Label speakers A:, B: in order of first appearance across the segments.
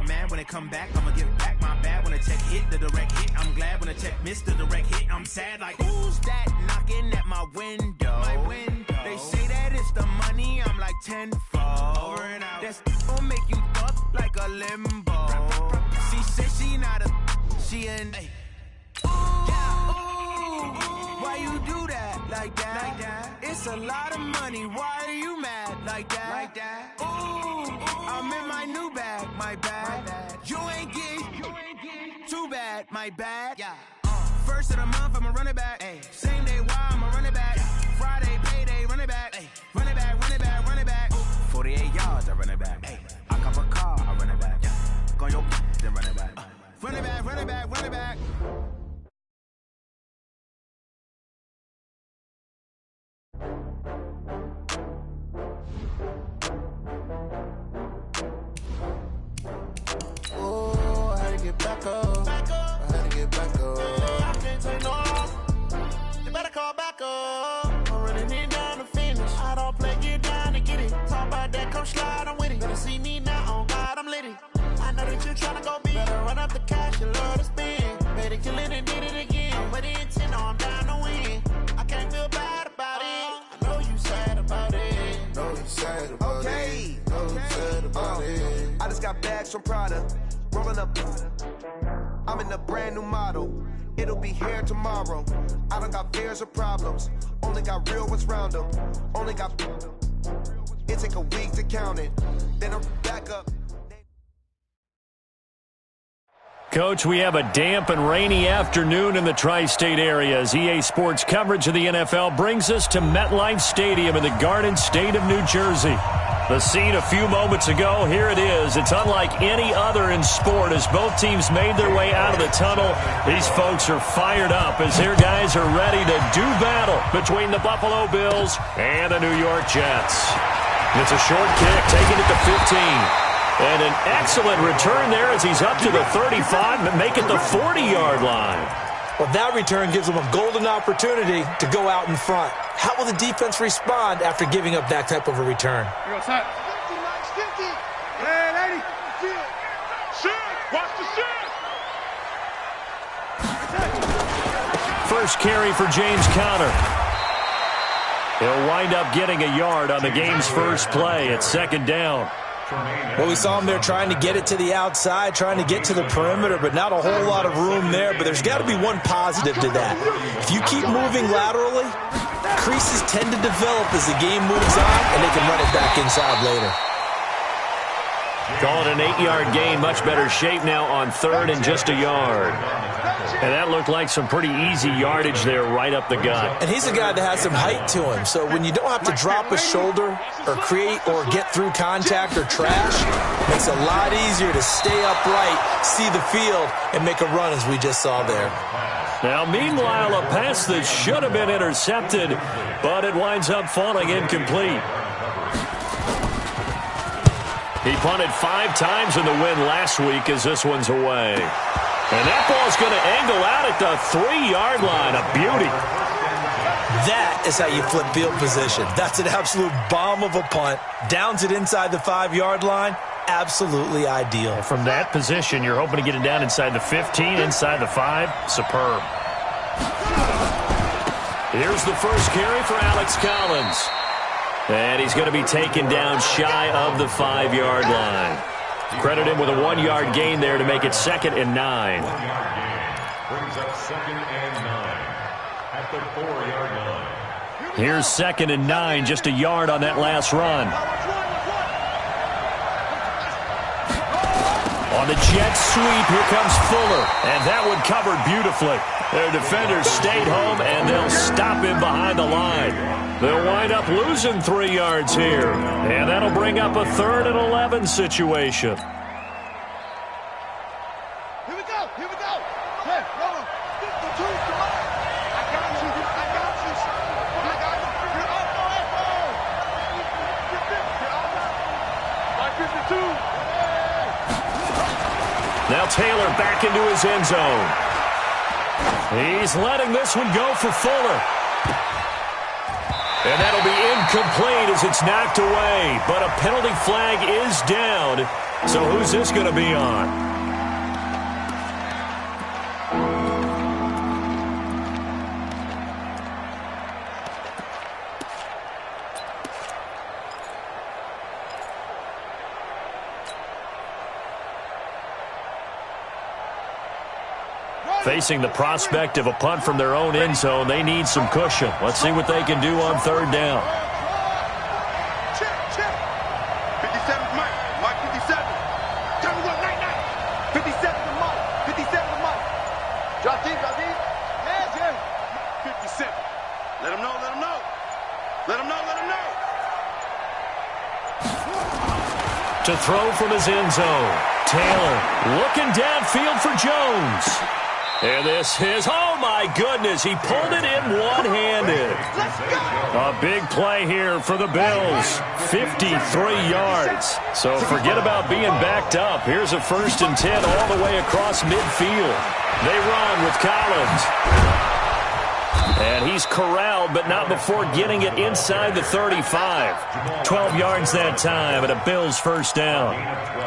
A: mad when it come back. I'ma give back my bad when the check hit, the direct hit. I'm glad when the check missed the direct hit. I'm sad like, who's that knocking at my window? They say that it's the money, I'm like tenfold. Over and out. That's gonna make you fuck like a limbo. She said she not a, she an. Ooh, why you do that like that? It's a lot of money, why are you mad like that? Ooh, I'm in my new bag, my bad. You ain't get too bad, my bad. First of the month, I'ma run it back. Same day, why I'ma run it back. Friday, payday, run it back. Run it back, run it back, run it back. 48 yards, I run it back. I cop a car, I run it back. Go your then run it back. Run it back, run it back, run it back.
B: Oh, I had to get back up. I had to get back up. I can't take no loss. You better call back up. I'm running it down to finish. I don't play, get down to get it. Talk about that, come slide, I'm with it. Better see me now, on God, I'm litty. I know that you're trying to go big. Better run up the cash, you love to spend. Better kill it and did it again. I'm with the intent, no, I'm down to win. I can't feel bad about it. I know you sad about it. Know you sad about it. Know you sad about it.
C: I just got bags from Prada. Rolling up. I'm in a brand new model. It'll be here tomorrow. I don't got fears or problems. Only got real ones round them. Only got. It take a week to count it. Then I'm back up.
D: Coach, we have a damp and rainy afternoon in the tri-state area as EA Sports coverage of the NFL brings us to MetLife Stadium in the Garden State of New Jersey. The scene a few moments ago, here it is. It's unlike any other in sport as both teams made their way out of the tunnel. These folks are fired up as their guys are ready to do battle between the Buffalo Bills and the New York Jets. It's a short kick, taking it to 15. And an excellent return there as he's up to the 35 and make it the 40-yard line.
E: Well, that return gives them a golden opportunity to go out in front. How will the defense respond after giving up that type of a return?
F: Here goes, 50, Max, 50. Hey, lady. Shit. Watch the shit.
D: First carry for James Conner. He'll wind up getting a yard on the game's first play at second down.
E: Well, we saw him there trying to get it to the outside, trying to get to the perimeter, but not a whole lot of room there. But there's got to be one positive to that. If you keep moving laterally, creases tend to develop as the game moves on, and they can run it back inside later.
D: Call it an 8-yard gain. Much better shape now on third and just a yard. And that looked like some pretty easy yardage there right up the gut.
E: And he's a guy that has some height to him, so when you don't have to drop a shoulder or create or get through contact or trash, it makes it a lot easier to stay upright, see the field, and make a run as we just saw there.
D: Now, meanwhile, a pass that should have been intercepted, but it winds up falling incomplete. He punted 5 times in the win last week as this one's away. And that ball's going to angle out at the 3-yard line. A beauty.
E: That is how you flip field position. That's an absolute bomb of a punt. Downs it inside the 5-yard line. Absolutely ideal.
D: From that position, you're hoping to get it down inside the 15, inside the 5. Superb. Here's the first carry for Alex Collins. And he's going to be taken down shy of the 5-yard line. Credit him with a 1-yard gain there to make it 2nd and 9.
G: Brings up 2nd and 9 at the 4-yard line.
D: Here's 2nd and 9, just a yard on that last run. On the jet sweep, here comes Fuller. And that one covered beautifully. Their defenders stayed home, and they'll stop him behind the line. They'll wind up losing 3 yards here. And that'll bring up a 3rd and 11 situation.
F: Here we go. Here we go. Hey, Roman. 52. Come on. I got you. I got you. I got you. You're up. You're 52.
D: Now Taylor back into his end zone. He's letting this one go for Fuller. And that'll be incomplete as it's knocked away, but a penalty flag is down. So who's this going to be on? Facing the prospect of a punt from their own end zone, they need some cushion. Let's see what they can do on third down.
F: Check. 57 Mike. Mike 57. Tell me what, night. 57 to Mike. 57 to Mike. Drop deep. Yeah. 57. Let him know.
D: To throw from his end zone. Taylor looking downfield for Jones. And this is, oh my goodness, he pulled it in one-handed. A big play here for the Bills, 53 yards. So forget about being backed up. Here's a 1st and 10 all the way across midfield. They run with Collins. And he's corralled, but not before getting it inside the 35. 12 yards that time, and a Bills first down.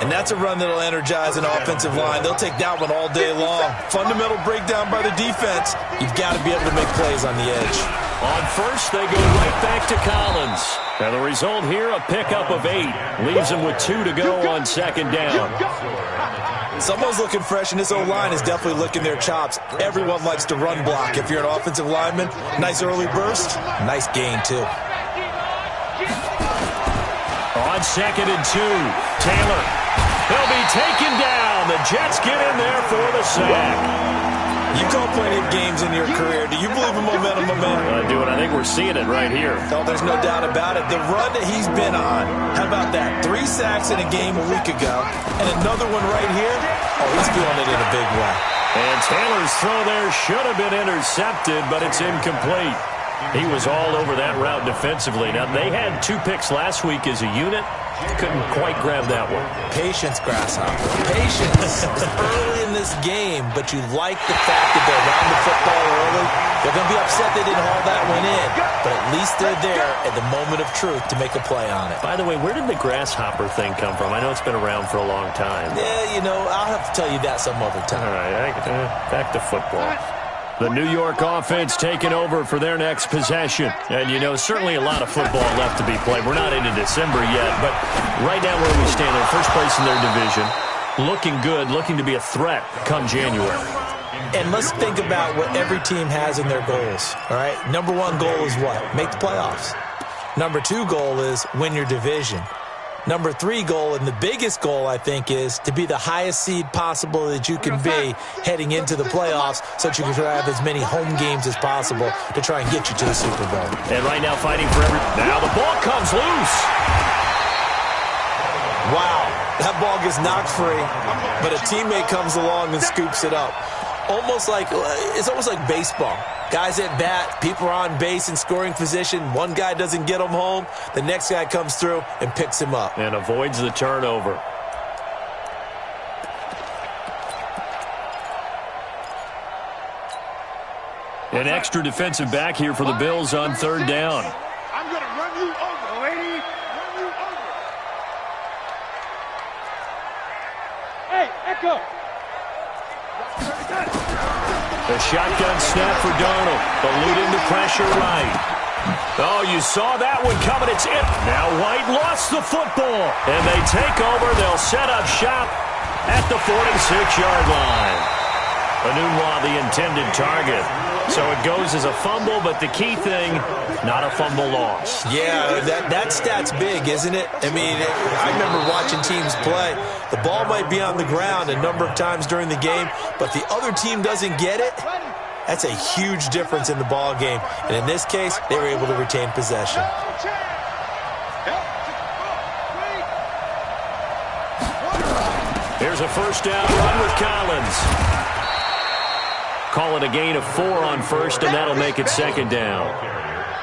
E: And that's a run that'll energize an offensive line. They'll take that one all day long. Fundamental breakdown by the defense. You've got to be able to make plays on the edge.
D: On first, they go right back to Collins. And the result here, a pickup of 8. Leaves him with 2 to go on second down.
E: Someone's looking fresh, and this O-line is definitely licking their chops. Everyone likes to run block. If you're an offensive lineman, nice early burst, nice gain, too.
D: On second and 2, Taylor. He'll be taken down. The Jets get in there for the sack.
E: You call plenty of games in your career. Do you believe in momentum?
D: I do, and I think we're seeing it right here.
E: Oh, there's no doubt about it. The run that he's been on, how about that? 3 sacks in a game a week ago, and another one right here. Oh, he's doing it in a big way.
D: And Taylor's throw there should have been intercepted, but it's incomplete. He was all over that route defensively. Now, they had 2 picks last week as a unit. Couldn't quite grab that one.
E: Patience, Grasshopper. Patience. It's early in this game, but you like the fact that they're around the football early. They're going to be upset they didn't haul that one in, but at least they're there at the moment of truth to make a play on it.
D: By the way, where did the grasshopper thing come from? I know it's been around for a long time.
E: Yeah, I'll have to tell you that some other time.
D: All right, back to football. The New York offense taking over for their next possession. And, certainly a lot of football left to be played. We're not into December yet, but right now where we stand, in first place in their division, looking good, looking to be a threat come January.
E: And let's think about what every team has in their goals, all right? Number 1 goal is what? Make the playoffs. Number 2 goal is win your division. Number 3 goal, and the biggest goal, I think, is to be the highest seed possible that you can be heading into the playoffs so that you can have as many home games as possible to try and get you to the Super Bowl.
D: And right now fighting for every... Now the ball comes loose.
E: Wow, that ball gets knocked free, but a teammate comes along and scoops it up. It's almost like baseball. Guys at bat, people are on base in scoring position. One guy doesn't get him home. The next guy comes through and picks him up.
D: And avoids the turnover. An extra defensive back here for the Bills on third down.
F: I'm going to run you over, lady. Run you over. Hey, Echo.
D: The shotgun snap for Darnold. Eluding the pressure right. Oh, you saw that one coming. It's it. Now White lost the football. And they take over. They'll set up shop at the 46-yard line. Anunwa, the intended target. So it goes as a fumble, but the key thing, not a fumble loss.
E: Yeah, that stat's big, isn't it? I mean, I remember watching teams play. The ball might be on the ground a number of times during the game, but the other team doesn't get it. That's a huge difference in the ball game. And in this case, they were able to retain possession.
D: Here's a first down run with Collins. Call it a gain of 4 on first, and that'll make it second down.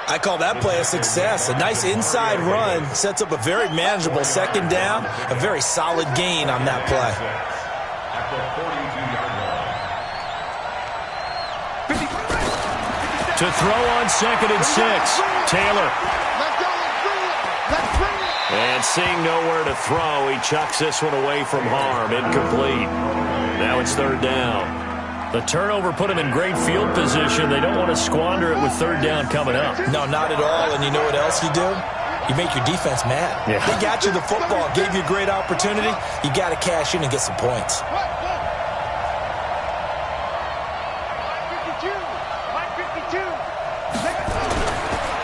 E: I call that play a success. A nice inside run sets up a very manageable second down, a very solid gain on that play.
D: To throw on second and 6, Taylor. And seeing nowhere to throw, he chucks this one away from harm. Incomplete. Now it's third down. The turnover put him in great field position. They don't want to squander it with third down coming up.
E: No, not at all. And you know what else you do? You make your defense mad.
D: Yeah.
E: They got you the football, gave you a great opportunity. You got to cash in and get some points.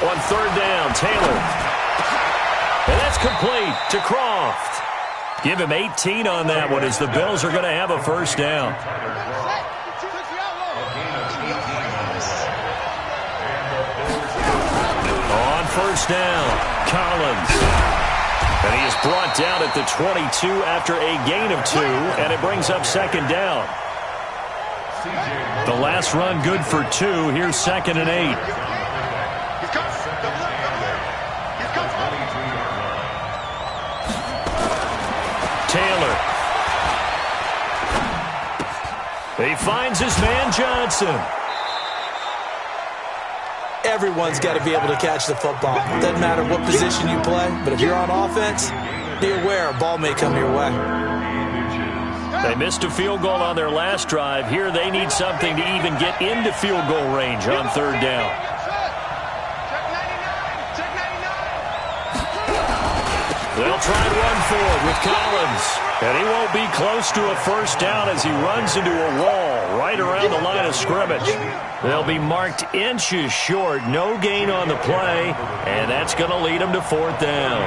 D: On third down, Taylor. And that's complete to Croft. Give him 18 on that one as the Bills are going to have a first down. On first down, Collins. And he is brought down at the 22 after a gain of 2, and it brings up second down. The last run good for 2. Here's 2nd and 8. Taylor. He finds his man Johnson.
E: Everyone's got to be able to catch the football. Doesn't matter what position you play, but if you're on offense, be aware a ball may come your way.
D: They missed a field goal on their last drive. Here they need something to even get into field goal range on third down. They'll try and run forward with Collins. And he won't be close to a first down as he runs into a wall right around the line of scrimmage. They'll be marked inches short. No gain on the play. And that's going to lead them to fourth down.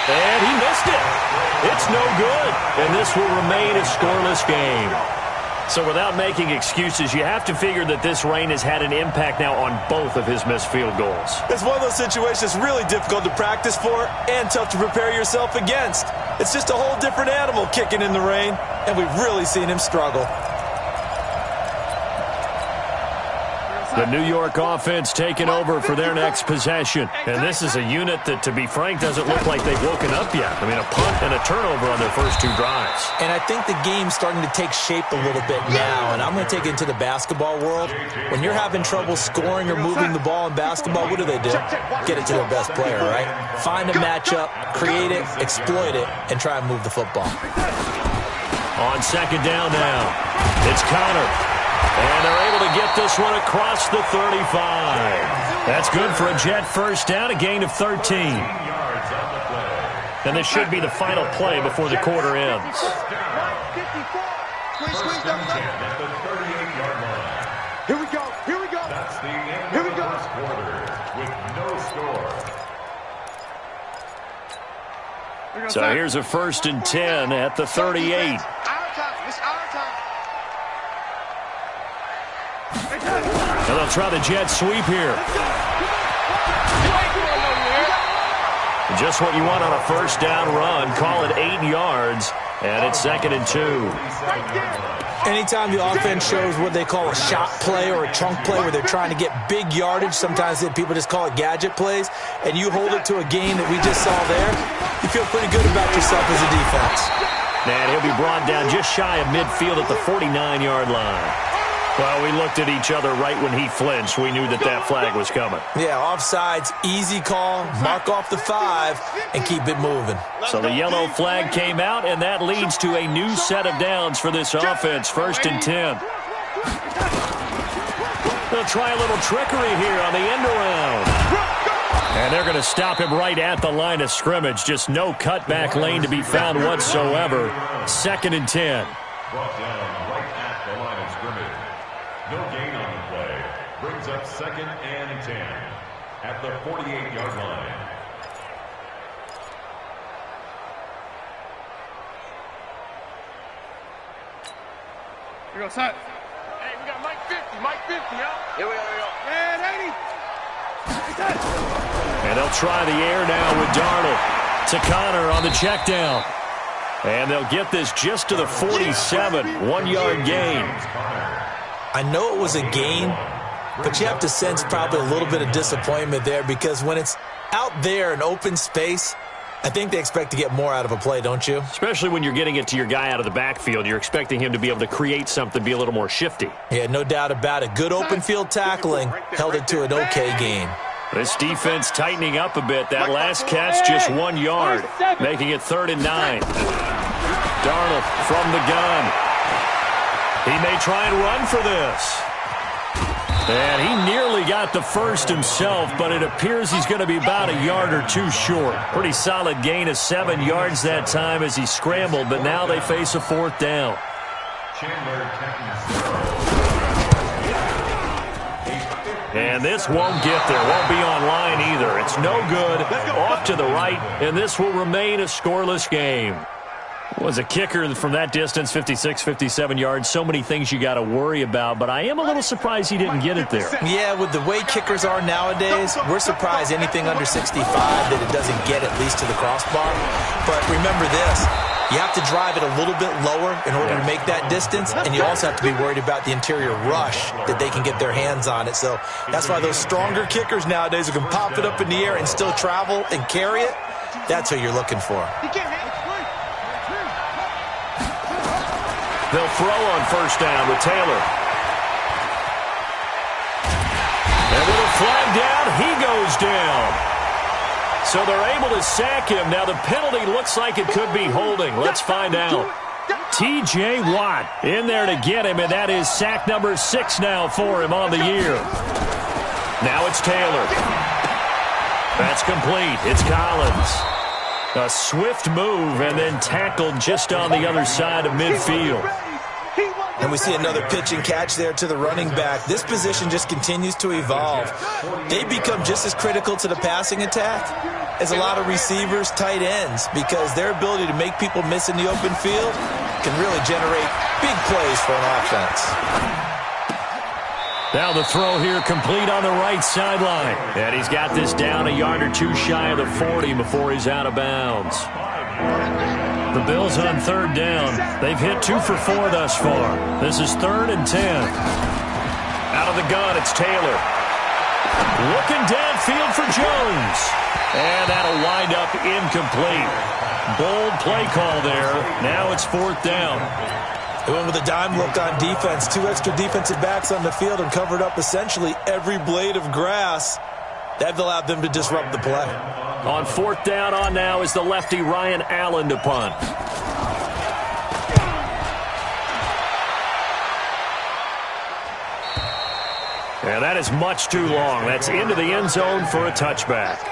D: And he missed it. It's no good. And this will remain a scoreless game. So without making excuses, you have to figure that this rain has had an impact now on both of his missed field goals.
E: It's one of those situations really difficult to practice for and tough to prepare yourself against. It's just a whole different animal kicking in the rain, and we've really seen him struggle.
D: The New York offense taking over for their next possession. And this is a unit that, to be frank, doesn't look like they've woken up yet. I mean, a punt and a turnover on their first 2 drives.
E: And I think the game's starting to take shape a little bit now, and I'm going to take it into the basketball world. When you're having trouble scoring or moving the ball in basketball, what do? Get it to their best player, right? Find a matchup, create it, exploit it, and try and move the football.
D: On second down now, it's Connor. And they're able to get this one across the 35. That's good for a Jet first down, a gain of 13. And this should be the final play before the quarter ends.
F: Here we go. Here we go.
G: That's the end
F: Here we
G: of the
F: go.
G: first quarter with no score.
D: So here's a 1st and 10 at the 38.
F: Our time. It's our time.
D: And they'll try the jet sweep here. Just what you want on a first down run. Call it 8 yards. And it's 2nd and 2.
E: Anytime the offense shows what they call a shot play or a chunk play where they're trying to get big yardage, sometimes people just call it gadget plays, and you hold it to a game that we just saw there, you feel pretty good about yourself as a defense.
D: And he'll be brought down just shy of midfield at the 49-yard line. Well, we looked at each other right when he flinched. We knew that that flag was coming.
E: Yeah, offsides, easy call, mark off the 5, and keep it moving.
D: So the yellow flag came out, and that leads to a new set of downs for this offense. 1st and 10. They'll try a little trickery here on the end around. And they're going to stop him right at the line of scrimmage. Just no cutback lane to be found whatsoever. 2nd and 10.
G: Brought down right at the line of scrimmage. No gain on the play. Brings up 2nd and 10 at the 48-yard line.
F: Here we go, son. Hey, we got Mike 50. Mike 50, yo. Here we go, here we go. Man, 80.
D: And they'll try the air now with Darnold. To Connor on the check down. And they'll get this just to the 47. 1-yard gain.
E: I know it was a gain, but you have to sense probably a little bit of disappointment there because when it's out there in open space, I think they expect to get more out of a play, don't you?
D: Especially when you're getting it to your guy out of the backfield. You're expecting him to be able to create something, be a little more shifty.
E: Yeah, no doubt about it. Good open field tackling held it to an okay gain.
D: This defense tightening up a bit. That last catch, just 1 yard, making it 3rd and 9. Darnold from the gun. He may try and run for this. And he nearly got the first himself, but it appears he's going to be about a yard or two short. Pretty solid gain of 7 yards that time as he scrambled, but now they face a 4th down. And this won't get there. Won't be online either. It's no good. Off to the right, and this will remain a scoreless game. Was a kicker from that distance, 56, 57 yards. So many things you got to worry about, but I am a little surprised he didn't get it there.
E: Yeah, with the way kickers are nowadays, we're surprised anything under 65 that it doesn't get at least to the crossbar. But remember this, you have to drive it a little bit lower in order to make that distance, and you also have to be worried about the interior rush that they can get their hands on it. So that's why those stronger kickers nowadays who can pop it up in the air and still travel and carry it, that's what you're looking for.
D: They'll throw on 1st down with Taylor. And with a flag down, he goes down. So they're able to sack him. Now the penalty looks like it could be holding. Let's find out. T.J. Watt in there to get him, and that is sack number 6 now for him on the year. Now it's Taylor. That's complete. It's Collins. A swift move and then tackled just on the other side of midfield.
E: And we see another pitch and catch there to the running back. This position just continues to evolve. They become just as critical to the passing attack as a lot of receivers, tight ends, because their ability to make people miss in the open field can really generate big plays for an offense.
D: Now the throw here complete on the right sideline. And he's got this down a yard or two shy of the 40 before he's out of bounds. The Bills on 3rd down. They've hit 2 for 4 thus far. This is 3rd and 10. Out of the gun, it's Taylor. Looking downfield for Jones. And that'll wind up incomplete. Bold play call there. Now it's 4th down.
E: They went with a dime look on defense. 2 extra defensive backs on the field and covered up essentially every blade of grass. That allowed them to disrupt the play.
D: On 4th down on now is the lefty Ryan Allen to punt. And that is much too long. That's into the end zone for a touchback.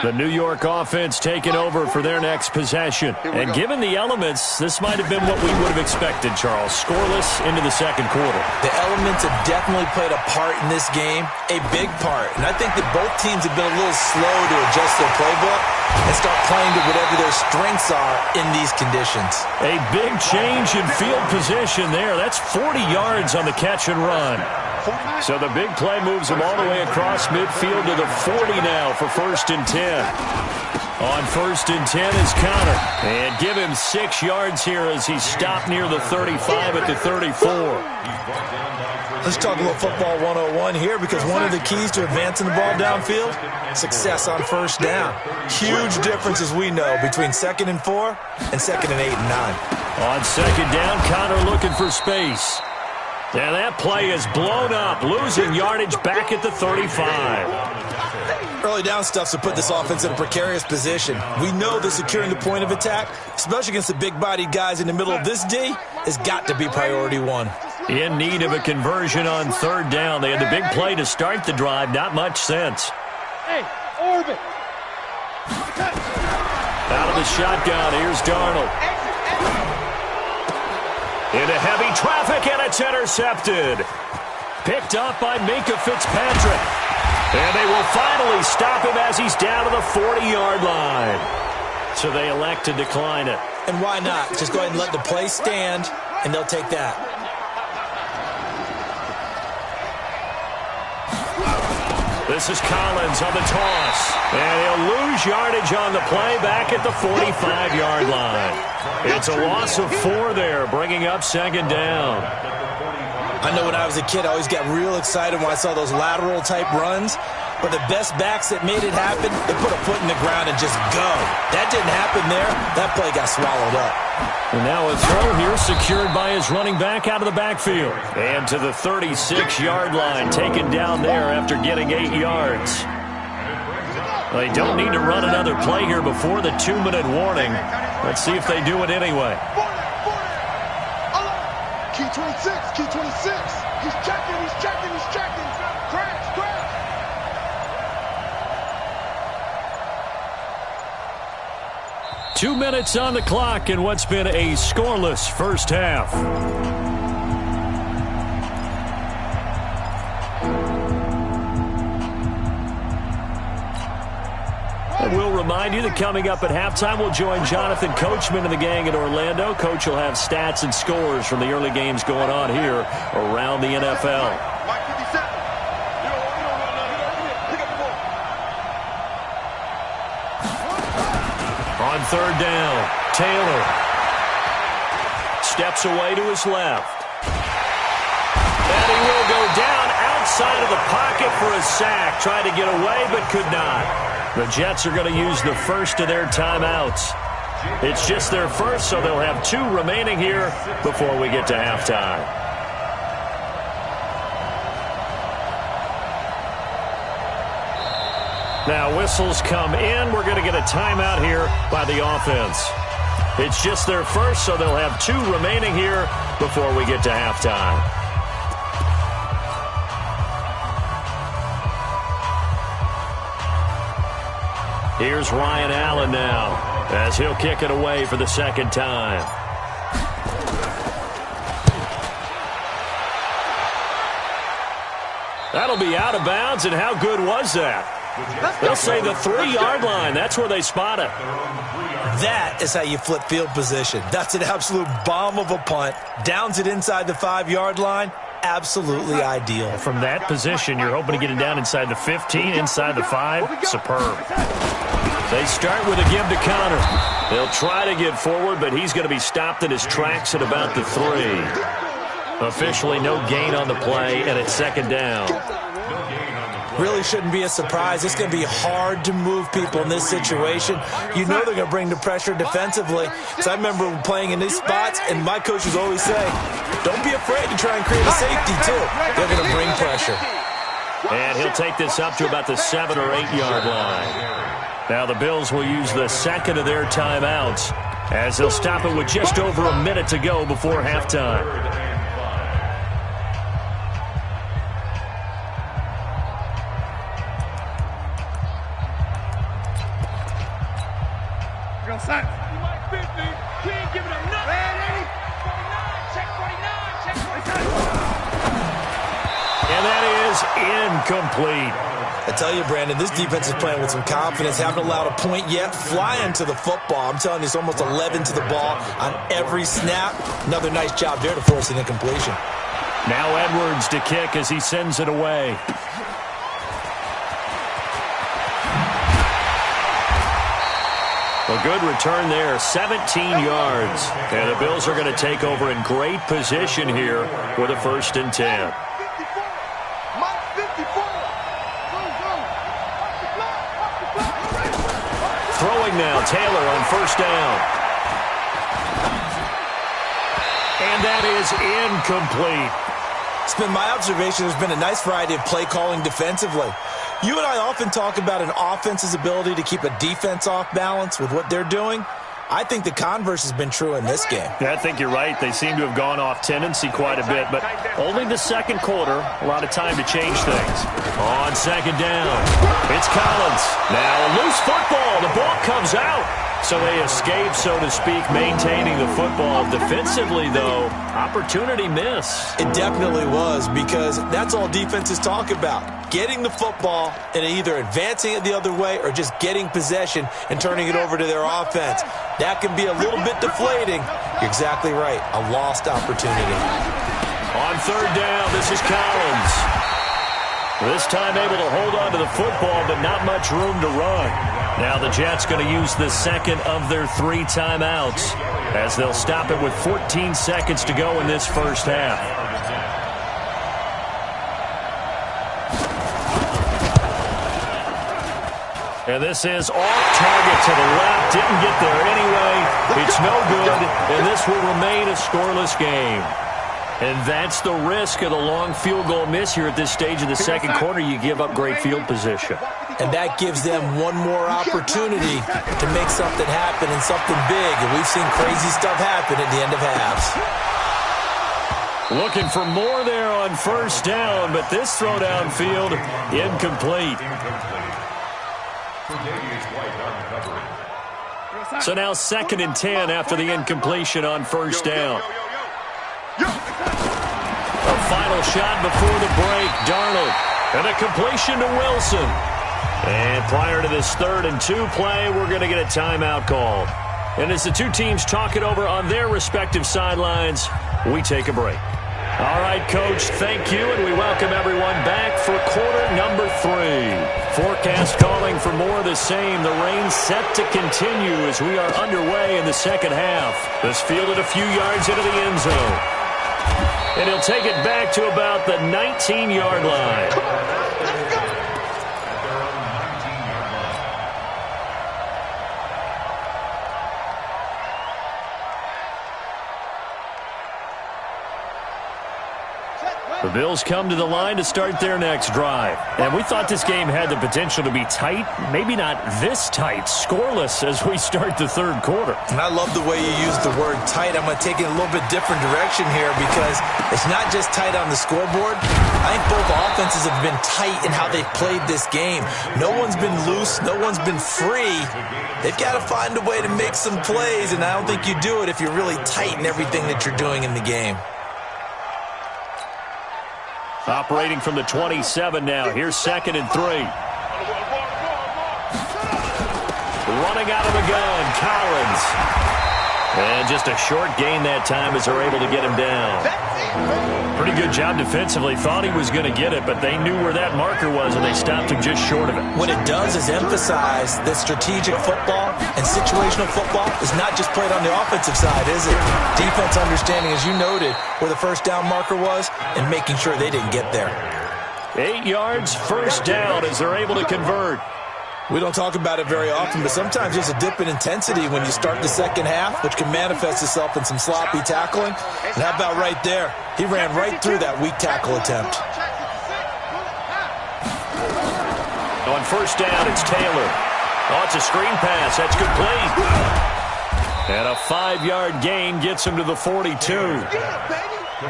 D: The New York offense taking over for their next possession. And given the elements, this might have been what we would have expected, Charles. Scoreless into the 2nd quarter.
E: The elements have definitely played a part in this game, a big part. And I think that both teams have been a little slow to adjust their playbook and start playing to whatever their strengths are in these conditions.
D: A big change in field position there. That's 40 yards on the catch and run. So the big play moves him all the way across midfield to the 40 now for 1st and 10. On 1st and 10 is Connor. And give him 6 yards here as he stopped near the 35 at the 34.
E: Let's talk a little football 101 here, because one of the keys to advancing the ball downfield, success on 1st down. Huge difference, as we know, between 2nd and 4 and 2nd and 8 and 9.
D: On 2nd down, Connor looking for space. And that play is blown up, losing yardage back at the 35.
E: Early down stuffs to put this offense in a precarious position. We know that securing the point of attack, especially against the big-bodied guys in the middle of this D, has got to be priority 1.
D: In need of a conversion on 3rd down. They had the big play to start the drive. Not much sense.
F: Hey, orbit.
D: Out of the shotgun, here's Darnold. Into heavy traffic, and it's intercepted. Picked up by Minkah Fitzpatrick. And they will finally stop him as he's down to the 40-yard line. So they elect to decline it.
E: And why not? Just go ahead and let the play stand, and they'll take that.
D: This is Collins on the toss. And he'll lose yardage on the play back at the 45-yard line. It's a loss of 4 there, bringing up second down.
E: I know when I was a kid, I always got real excited when I saw those lateral-type runs. But the best backs that made it happen, they put a foot in the ground and just go. That didn't happen there. That play got swallowed up.
D: And now a throw here secured by his running back out of the backfield. And to the 36-yard line, taken down there after getting 8 yards. They don't need to run another play here before the 2-minute warning. Let's see if they do it anyway.
F: Key 26, key 26. He's checking, he's checking, he's checking. Crash, crash.
D: 2 minutes on the clock in what's been a scoreless first half. And we'll remind you that coming up at halftime, we'll join Jonathan Coachman and the gang in Orlando. Coach will have stats and scores from the early games going on here around the NFL. On third down, Taylor steps away to his left. And he will go down outside of the pocket for a sack. Tried to get away but could not. The Jets are going to use the first of their timeouts. It's just their first, so they'll have 2 remaining here before we get to halftime. Now whistles come in. We're going to get a timeout here by the offense. It's just their first, so they'll have 2 remaining here before we get to halftime. Here's Ryan Allen now as he'll kick it away for the second time. That'll be out of bounds, and how good was that? They'll say the 3-yard line. That's where they spot it.
E: That is how you flip field position. That's an absolute bomb of a punt. Downs it inside the 5-yard line. Absolutely ideal.
D: From that position, you're hoping to get it down inside the 15, inside the 5. Superb. They start with a give to Connor. They'll try to get forward, but he's going to be stopped in his tracks at about the 3. Officially no gain on the play, and it's second down.
E: Really shouldn't be a surprise. It's going to be hard to move people in this situation. You know they're going to bring the pressure defensively. So I remember playing in these spots, and my coaches always say, don't be afraid to try and create a safety, too. They're going to bring pressure.
D: And he'll take this up to about the 7 or 8-yard line. Now the Bills will use the second of their timeouts as they'll stop it with just over a minute to go before halftime. And that is incomplete.
E: I tell you, Brandon, this defense is playing with some confidence. Haven't allowed a point yet. Flying to the football. I'm telling you, it's almost 11 to the ball on every snap. Another nice job there to force an incompletion.
D: Now Edwards to kick as he sends it away. A good return there, 17 yards. And the Bills are going to take over in great position here with a 1st and 10. Throwing now, Taylor on 1st down. And that is incomplete.
E: It's been my observation there's been a nice variety of play calling defensively. You and I often talk about an offense's ability to keep a defense off balance with what they're doing. I think the converse has been true in this game.
D: Yeah, I think you're right. They seem to have gone off tendency quite a bit, but only the second quarter, a lot of time to change things. On second down, it's Collins. Now a loose football. The ball comes out. So they escape, so to speak, maintaining the football. Defensively, though, opportunity miss.
E: It definitely was, because that's all defenses talk about. Getting the football and either advancing it the other way or just getting possession and turning it over to their offense. That can be a little bit deflating. You're exactly right. A lost opportunity.
D: On third down, this is Collins. This time able to hold on to the football, but not much room to run. Now the Jets going to use the second of their 3 timeouts as they'll stop it with 14 seconds to go in this first half. And this is off target to the left. Didn't get there anyway. It's no good, and this will remain a scoreless game. And that's the risk of the long field goal miss here at this stage of the second quarter. You give up great field position.
E: And that gives them one more opportunity to make something happen and something big. And we've seen crazy stuff happen at the end of halves.
D: Looking for more there on first down, but this throw downfield incomplete. So now 2nd and 10 after the incompletion on first down. A final shot before the break. Darnold. And a completion to Wilson. And prior to this 3rd and 2 play, we're going to get a timeout called. And as the two teams talk it over on their respective sidelines, we take a break. All right, Coach, thank you, and we welcome everyone back for quarter number 3. Forecast calling for more of the same. The rain set to continue as we are underway in the second half. This fielded a few yards into the end zone. And he'll take it back to about the 19-yard line. The Bills come to the line to start their next drive. And we thought this game had the potential to be tight, maybe not this tight, scoreless as we start the 3rd quarter.
E: And I love the way you use the word tight. I'm going to take it a little bit different direction here because it's not just tight on the scoreboard. I think both offenses have been tight in how they've played this game. No one's been loose. No one's been free. They've got to find a way to make some plays, and I don't think you do it if you're really tight in everything that you're doing in the game.
D: Operating from the 27 now. Here's 2nd and 3. Running out of the gun, Collins. And just a short gain that time as they're able to get him down. Pretty good job defensively. Thought he was going to get it, but they knew where that marker was, and they stopped him just short of it.
E: What it does is emphasize that strategic football and situational football is not just played on the offensive side, is it? Defense understanding, as you noted, where the first down marker was and making sure they didn't get there.
D: 8 yards, first down as they're able to convert.
E: We don't talk about it very often, but sometimes there's a dip in intensity when you start the second half, which can manifest itself in some sloppy tackling. And how about right there? He ran right through that weak tackle attempt.
D: On first down, it's Taylor. Oh, it's a screen pass. That's complete. And a 5-yard gain gets him to the 42.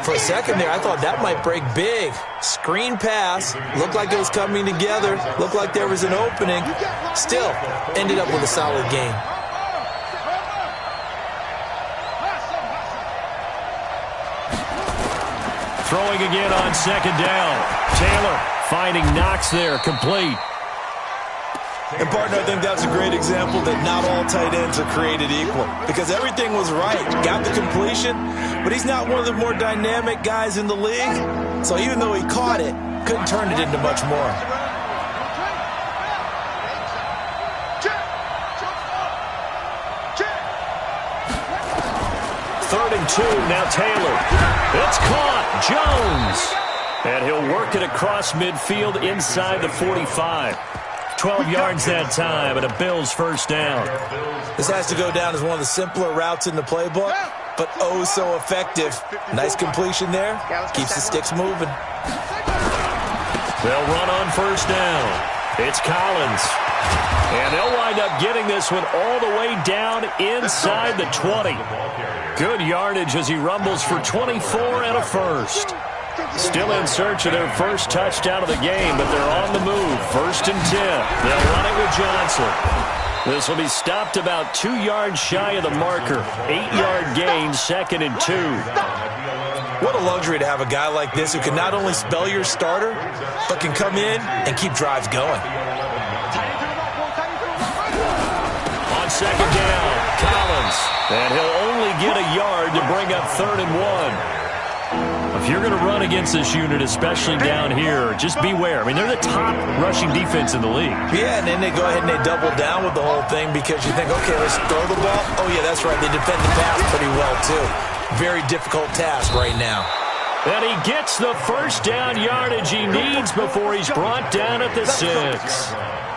E: For a second there, I thought that might break big. Screen pass. Looked like it was coming together. Looked like there was an opening. Still, ended up with a solid gain.
D: Throwing again on 2nd down. Taylor finding Knox there, complete.
E: And, partner, I think that's a great example that not all tight ends are created equal. Because everything was right. Got the completion, but he's not one of the more dynamic guys in the league. So even though he caught it, couldn't turn it into much more.
D: Third and 2, now Taylor. It's caught, Jones. And he'll work it across midfield inside the 45. 12 yards that time, and a Bills first down.
E: This has to go down as one of the simpler routes in the playbook, but oh so effective. Nice completion there. Keeps the sticks moving.
D: They'll run on first down. It's Collins. And they'll wind up getting this one all the way down inside the 20. Good yardage as he rumbles for 24 and a first. Still in search of their first touchdown of the game, but they're on the move. 1st and 10. They'll run it with Johnson. This will be stopped about 2 yards shy of the marker. 8-yard gain, 2nd and 2.
E: What a luxury to have a guy like this who can not only spell your starter, but can come in and keep drives going.
D: On 2nd down, Collins. And he'll only get a yard to bring up 3rd and 1. If you're going to run against this unit, especially down here, just beware. I mean, they're the top rushing defense in the league.
E: Yeah, and then they go ahead and they double down with the whole thing because you think, okay, let's throw the ball. Oh, yeah, that's right. They defend the pass pretty well, too. Very difficult task right now.
D: And he gets the first down yardage he needs before he's brought down at the 6.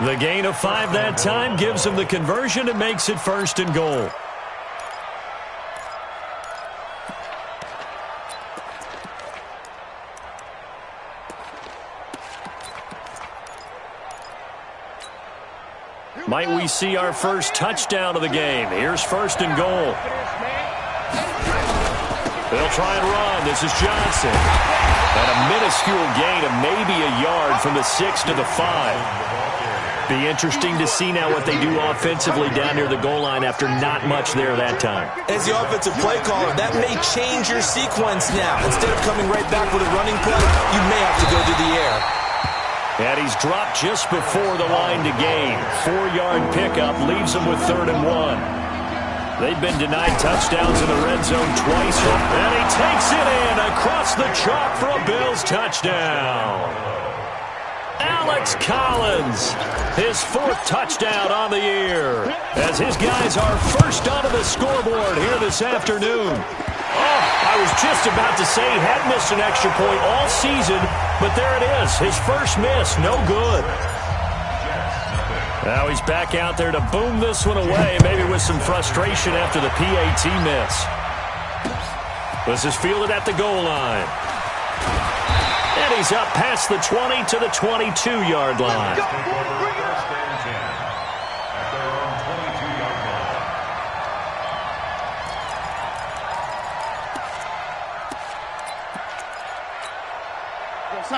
D: The gain of 5 that time gives him the conversion and makes it 1st and goal. Might we see our first touchdown of the game? Here's 1st and goal. They'll try and run. This is Johnson. And a minuscule gain of maybe a yard from the 6 to the 5. Be interesting to see now what they do offensively down near the goal line after not much there that time.
E: As the offensive play caller, that may change your sequence now. Instead of coming right back with a running play, you may have to go to the air.
D: And he's dropped just before the line to gain. 4-yard pickup leaves him with 3rd and 1. They've been denied touchdowns in the red zone twice. And he takes it in across the chalk for a Bills touchdown. Alex Collins, his 4th touchdown on the year, as his guys are first onto the scoreboard here this afternoon. Oh, I was just about to say he had missed an extra point all season, but there it is, his first miss, no good. Now he's back out there to boom this one away, maybe with some frustration after the PAT miss. This is fielded at the goal line. And he's up past the 20 to the 22-yard line.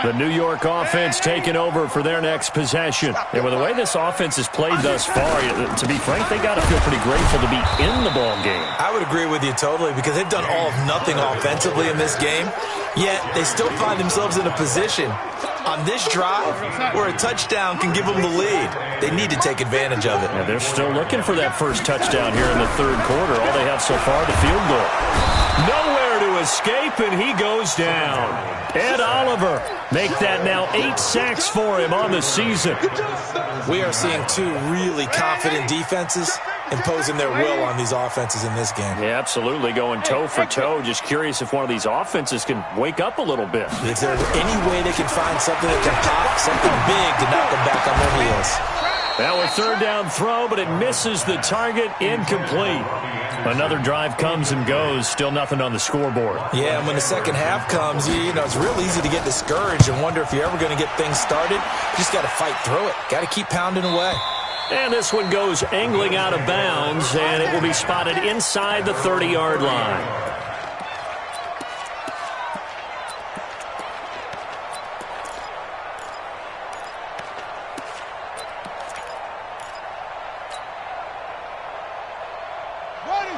D: The New York offense taking over for their next possession. And with the way this offense has played thus far, to be frank, they got to feel pretty grateful to be in the ball game.
E: I would agree with you totally because they've done all of nothing offensively in this game, yet they still find themselves in a position on this drive where a touchdown can give them the lead. They need to take advantage of it.
D: And they're still looking for that first touchdown here in the 3rd quarter. All they have so far, the field goal. Nowhere to escape, and he goes down. Ed Oliver make that now 8 sacks for him on the season.
E: We are seeing 2 really confident defenses imposing their will on these offenses in this game.
D: Yeah, absolutely, going toe for toe. Just curious if one of these offenses can wake up a little bit.
E: If there's any way they can find something that can pop, something big to knock them back on their heels.
D: Now a 3rd down throw, but it misses the target, incomplete. Another drive comes and goes, still nothing on the scoreboard.
E: Yeah, and when the second half comes, you know, it's real easy to get discouraged and wonder if you're ever going to get things started. You just got to fight through it. Got to keep pounding away.
D: And this one goes angling out of bounds, and it will be spotted inside the 30-yard line.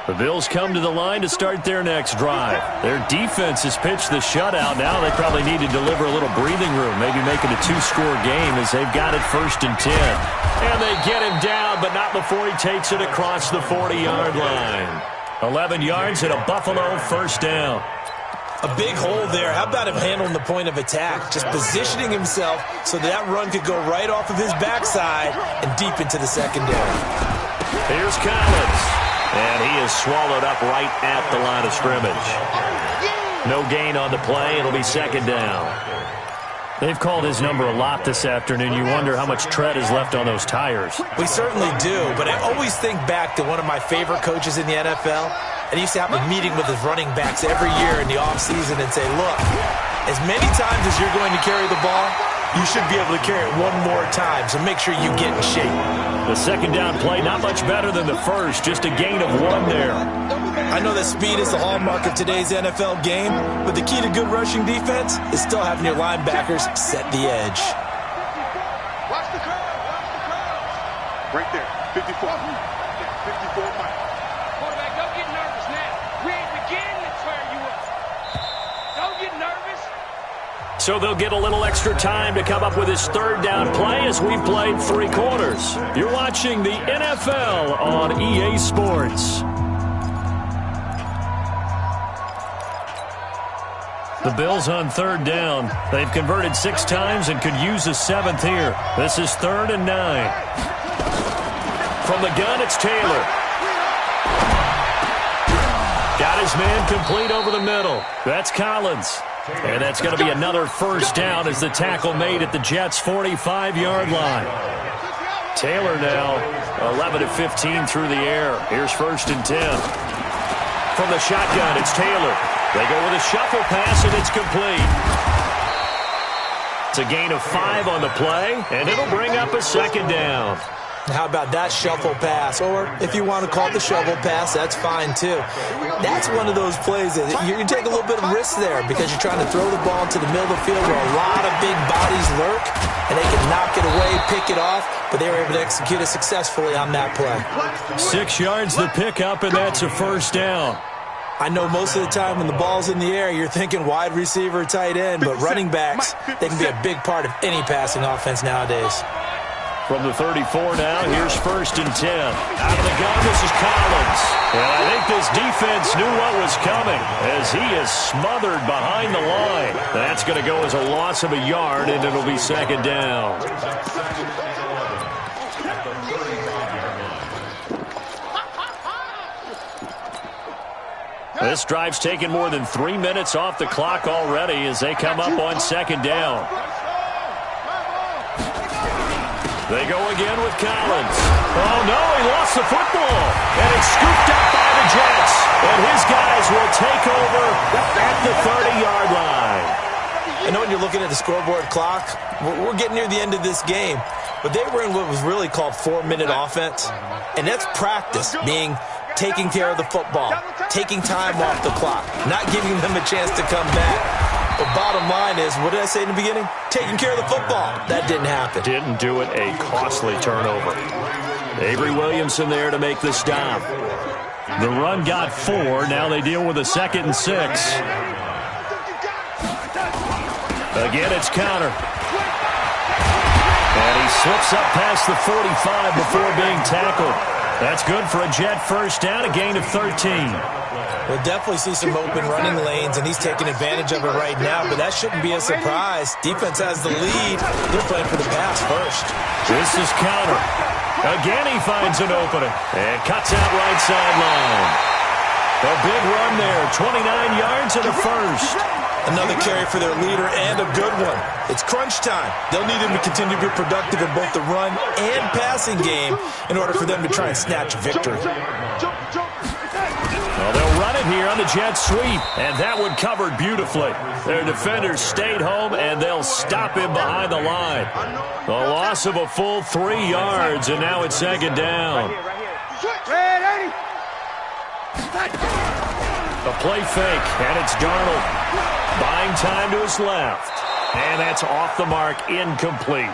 D: The Bills come to the line to start their next drive. Their defense has pitched the shutout. Now they probably need to deliver a little breathing room, maybe make it a 2-score game as they've got it 1st and 10. And they get him down, but not before he takes it across the 40-yard line. 11 yards and a Buffalo 1st down.
E: A big hole there. How about him handling the point of attack? Just positioning himself so that run could go right off of his backside and deep into the secondary.
D: Here's Collins. And he is swallowed up right at the line of scrimmage. No gain on the play. It'll be 2nd down. They've called his number a lot this afternoon. You wonder how much tread is left on those tires.
E: We certainly do, but I always think back to one of my favorite coaches in the NFL. And he used to have a meeting with his running backs every year in the offseason and say, look, as many times as you're going to carry the ball, you should be able to carry it one more time, so make sure you get in shape.
D: The 2nd down play, not much better than the first, just a gain of 1 there.
E: I know that speed is the hallmark of today's NFL game, but the key to good rushing defense is still having your linebackers set the edge.
F: Watch the curve. Right there, 54. 54 miles.
H: Quarterback, don't get nervous now. We ain't beginning to tear you up. Don't get nervous.
D: So they'll get a little extra time to come up with his 3rd down play as we've played 3 quarters. You're watching the NFL on EA Sports. The Bills on third down. They've converted 6 times and could use a 7th here. This is 3rd and 9. From the gun, it's Taylor. Got his man complete over the middle. That's Collins. And that's going to be another first down as the tackle made at the Jets' 45-yard line. Taylor now 11 of 15 through the air. Here's 1st and 10. From the shotgun, it's Taylor. They go with a shuffle pass, and it's complete. It's a gain of 5 on the play, and it'll bring up a 2nd down.
E: How about that shuffle pass? Or if you want to call it the shovel pass, that's fine too. That's one of those plays that you take a little bit of risk there because you're trying to throw the ball into the middle of the field where a lot of big bodies lurk, and they can knock it away, pick it off, but they were able to execute it successfully on that play.
D: 6 yards the pickup, and that's a first down.
E: I know most of the time when the ball's in the air, you're thinking wide receiver, tight end, but running backs, they can be a big part of any passing offense nowadays.
D: From the 34 now, here's 1st and 10. Out of the gun, this is Collins. And I think this defense knew what was coming as he is smothered behind the line. That's going to go as a loss of a yard, and it'll be 2nd down. This drive's taken more than 3 minutes off the clock already as they come up on 2nd down. They go again with Collins. Oh, no, he lost the football. And it's scooped up by the Jets. And his guys will take over at the 30-yard line.
E: I know when you're looking at the scoreboard clock, we're getting near the end of this game. But they were in what was really called 4-minute offense. And that's practice, meaning taking care of the football, taking time off the clock, not giving them a chance to come back. But bottom line is, what did I say in the beginning? Taking care of the football. That didn't happen.
D: Didn't do it. A costly turnover. Avery Williamson there to make the stop. The run got 4. Now they deal with a 2nd and 6. Again, it's Conner. And he slips up past the 45 before being tackled. That's good for a Jet first down, a gain of 13.
E: We'll definitely see some open running lanes, and he's taking advantage of it right now, but that shouldn't be a surprise. Defense has the lead. They're playing for the pass first.
D: This is Conner. Again, he finds an opening and cuts out right sideline. A big run there, 29 yards and a first.
E: Another carry for their leader and a good one. It's crunch time. They'll need him to continue to be productive in both the run and passing game in order for them to try and snatch victory.
D: Well, they'll run it here on the jet sweep, and that one covered beautifully. Their defenders stayed home, and they'll stop him behind the line. The loss of a full 3 yards, and now it's 2nd down. A play fake, and it's Darnold. Buying time to his left. And that's off the mark, incomplete.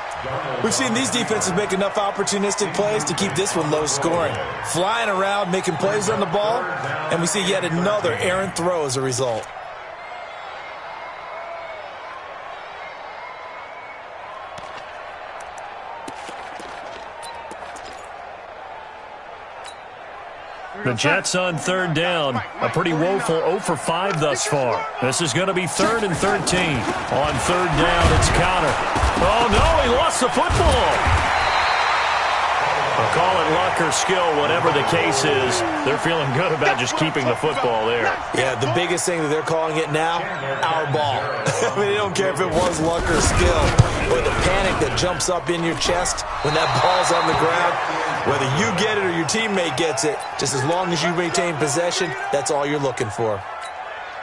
E: We've seen these defenses make enough opportunistic plays to keep this one low scoring. Flying around, making plays on the ball, and we see yet another errant throw as a result.
D: The Jets on 3rd down. A pretty woeful 0 for 5 thus far. This is going to be 3rd and 13. On 3rd down, it's Conner. Oh, no, he lost the football. I'll call it luck or skill, whatever the case is. They're feeling good about just keeping the football there.
E: Yeah, the biggest thing that they're calling it now, our ball. I mean, they don't care if it was luck or skill, or the panic that jumps up in your chest when that ball's on the ground. Whether you get it or your teammate gets it, just as long as you maintain possession, that's all you're looking for.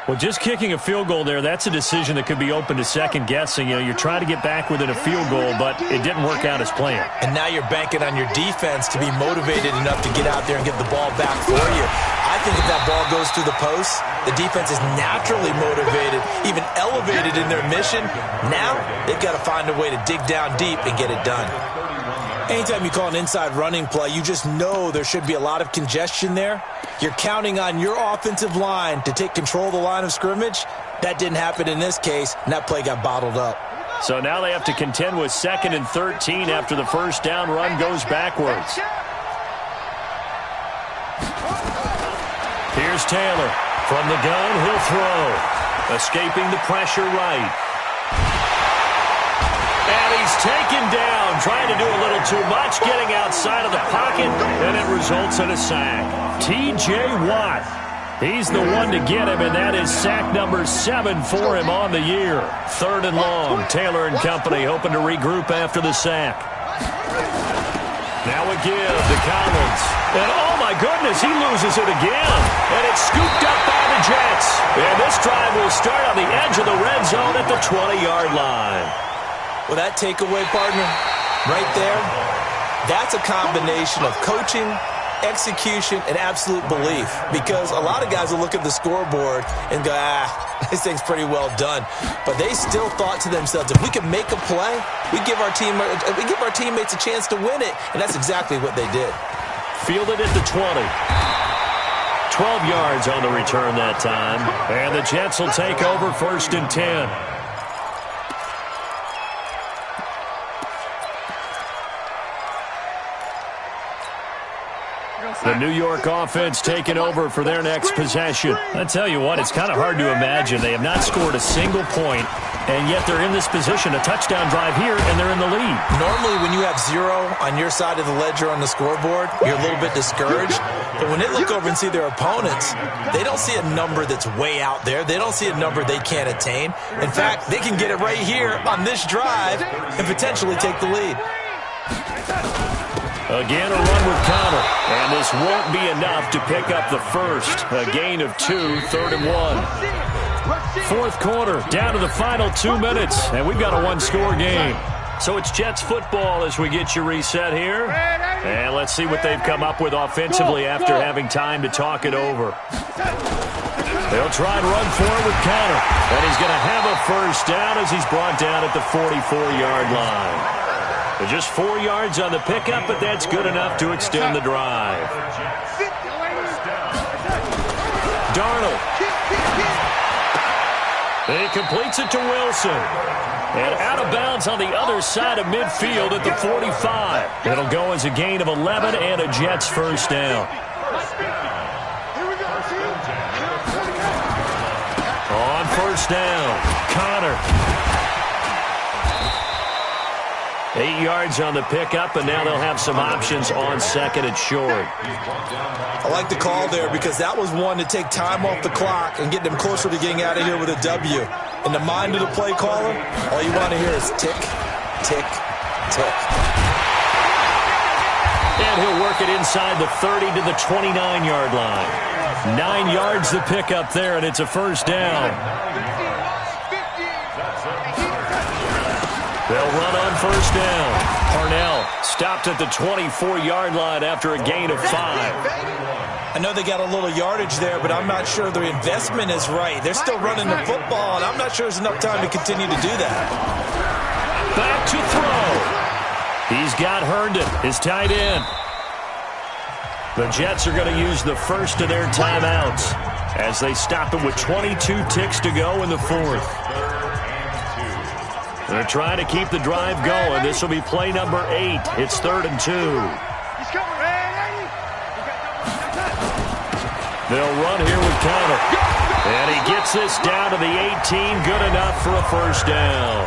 D: Well, just kicking a field goal there, that's a decision that could be open to second guessing. You know, you're trying to get back within a field goal, but it didn't work out as planned.
E: And now you're banking on your defense to be motivated enough to get out there and get the ball back for you. I think if that ball goes through the post, the defense is naturally motivated, even elevated in their mission. Now they've got to find a way to dig down deep and get it done. Anytime you call an inside running play, you just know there should be a lot of congestion there. You're counting on your offensive line to take control of the line of scrimmage. That didn't happen in this case, and that play got bottled up.
D: So now they have to contend with 2nd and 13 after the first down run goes backwards. Here's Taylor. From the gun, he'll throw. Escaping the pressure right. And he's taken down, trying to do a little too much, getting outside of the pocket, and it results in a sack. T.J. Watt, he's the one to get him, and that is sack number 7 for him on the year. 3rd and long, Taylor and company hoping to regroup after the sack. Now a give to Collins. And oh my goodness, he loses it again. And it's scooped up by the Jets. And this drive will start on the edge of the red zone at the 20-yard line.
E: Well, that takeaway, partner, right there, that's a combination of coaching, execution, and absolute belief. Because a lot of guys will look at the scoreboard and go, this thing's pretty well done. But they still thought to themselves, if we can make a play, we give our teammates a chance to win it. And that's exactly what they did.
D: Fielded at the 20. 12 yards on the return that time. And the Jets will take over 1st and 10. The New York offense taking over for their next possession. I tell you what, it's kind of hard to imagine. They have not scored a single point, and yet they're in this position, a touchdown drive here, and they're in the lead.
E: Normally, when you have 0 on your side of the ledger on the scoreboard, you're a little bit discouraged. But when they look over and see their opponents, they don't see a number that's way out there. They don't see a number they can't attain. In fact, they can get it right here on this drive and potentially take the lead.
D: Again, a run with Connor. And this won't be enough to pick up the first. A gain of 2, 3rd and 1. 4th quarter, down to the final 2 minutes. And we've got a one-score game. So it's Jets football as we get you reset here. And let's see what they've come up with offensively after having time to talk it over. They'll try and run forward with Connor. And he's going to have a first down as he's brought down at the 44-yard line. Just 4 yards on the pickup, but that's good enough to extend the drive. Darnold. He completes it to Wilson. And out of bounds on the other side of midfield at the 45. It'll go as a gain of 11 and a Jets first down. On first down, Connor. 8 yards on the pickup, and now they'll have some options on 2nd and short.
E: I like the call there because that was one to take time off the clock and get them closer to getting out of here with a W. In the mind of the play caller, all you want to hear is tick, tick, tick.
D: And he'll work it inside the 30 to the 29-yard line. 9 yards the pickup there, and it's a first down. They'll run on first down. Parnell stopped at the 24-yard line after a gain of 5.
E: I know they got a little yardage there, but I'm not sure the investment is right. They're still running the football, and I'm not sure there's enough time to continue to do that.
D: Back to throw. He's got Herndon, his tight end. The Jets are going to use the first of their timeouts as they stop it with 22 ticks to go in the 4th. They're trying to keep the drive going. This will be play number 8. It's 3rd and 2. They'll run here with Connor. And he gets this down to the 18. Good enough for a first down.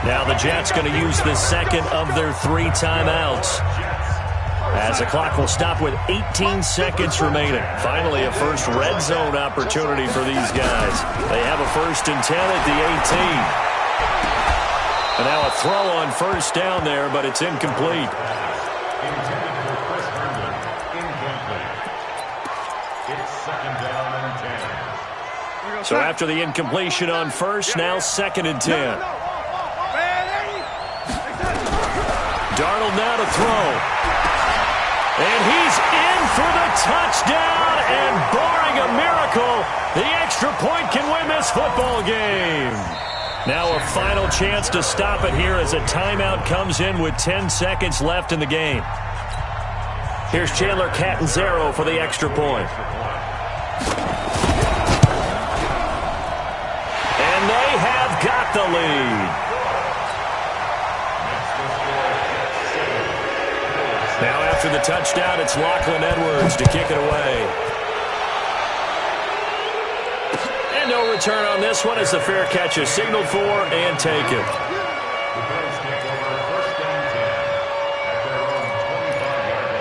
D: Now the Jets going to use the second of their 3 timeouts, as the clock will stop with 18 seconds remaining. Finally, a first red zone opportunity for these guys. They have a 1st and 10 at the 18. And now a throw on first down there, but it's incomplete. So after the incompletion on first, now 2nd and 10. Darnold now to throw. And he's in for the touchdown, and barring a miracle, the extra point can win this football game. Now a final chance to stop it here as a timeout comes in with 10 seconds left in the game. Here's Chandler Catanzaro for the extra point. And they have got the lead. Now after the touchdown, it's Lachlan Edwards to kick it away. And no return on this one as the fair catch is signaled for and taken.
G: The Bills take over first down 10 at their own 25-yard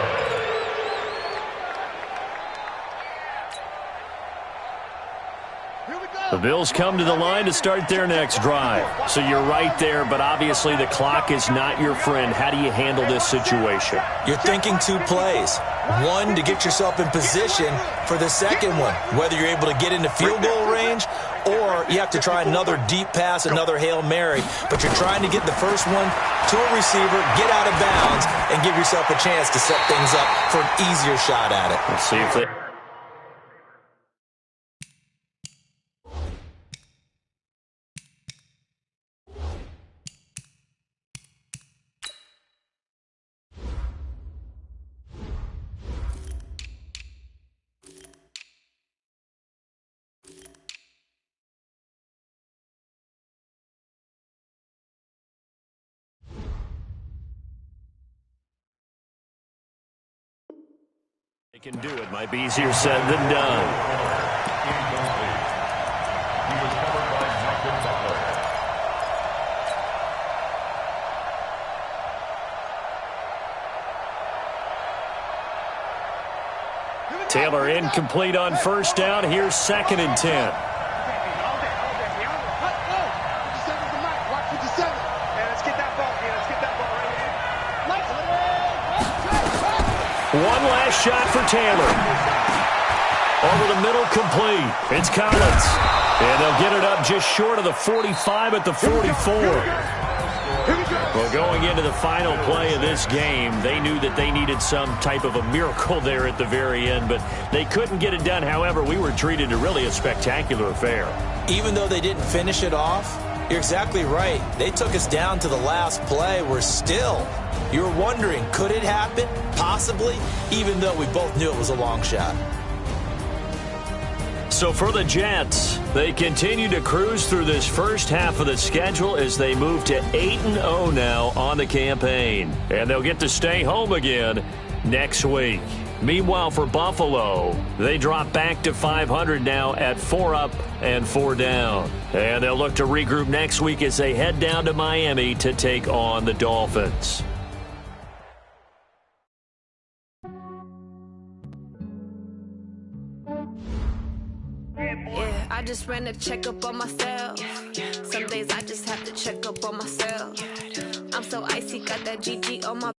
G: line.
D: The Bills come to the line to start their next drive. So you're right there, but obviously the clock is not your friend. How do you handle this situation?
E: You're thinking two plays. One, to get yourself in position for the second one, whether you're able to get into field goal range or you have to try another deep pass, another Hail Mary. But you're trying to get the first one to a receiver, get out of bounds, and give yourself a chance to set things up for an easier shot at it.
D: Let's see if they... They can do it. Might be easier said than done.
G: Incomplete. He was covered by Malcolm Butler.
D: Taylor incomplete on first down. Here's 2nd and 10. One last shot for Taylor. Over the middle, complete. It's Collins. And they'll get it up just short of the 45 at the 44. Well, going into the final play of this game, they knew that they needed some type of a miracle there at the very end, but they couldn't get it done. However, we were treated to really a spectacular affair.
E: Even though they didn't finish it off, you're exactly right. They took us down to the last play. We're still... You're wondering, could it happen? Possibly, even though we both knew it was a long shot.
D: So for the Jets, they continue to cruise through this first half of the schedule as they move to 8-0 now on the campaign. And they'll get to stay home again next week. Meanwhile, for Buffalo, they drop back to 500 now at 4 up and 4 down. And they'll look to regroup next week as they head down to Miami to take on the Dolphins.
I: I just ran a checkup on myself. Some days I just have to check up on myself. I'm so icy, got that GG on my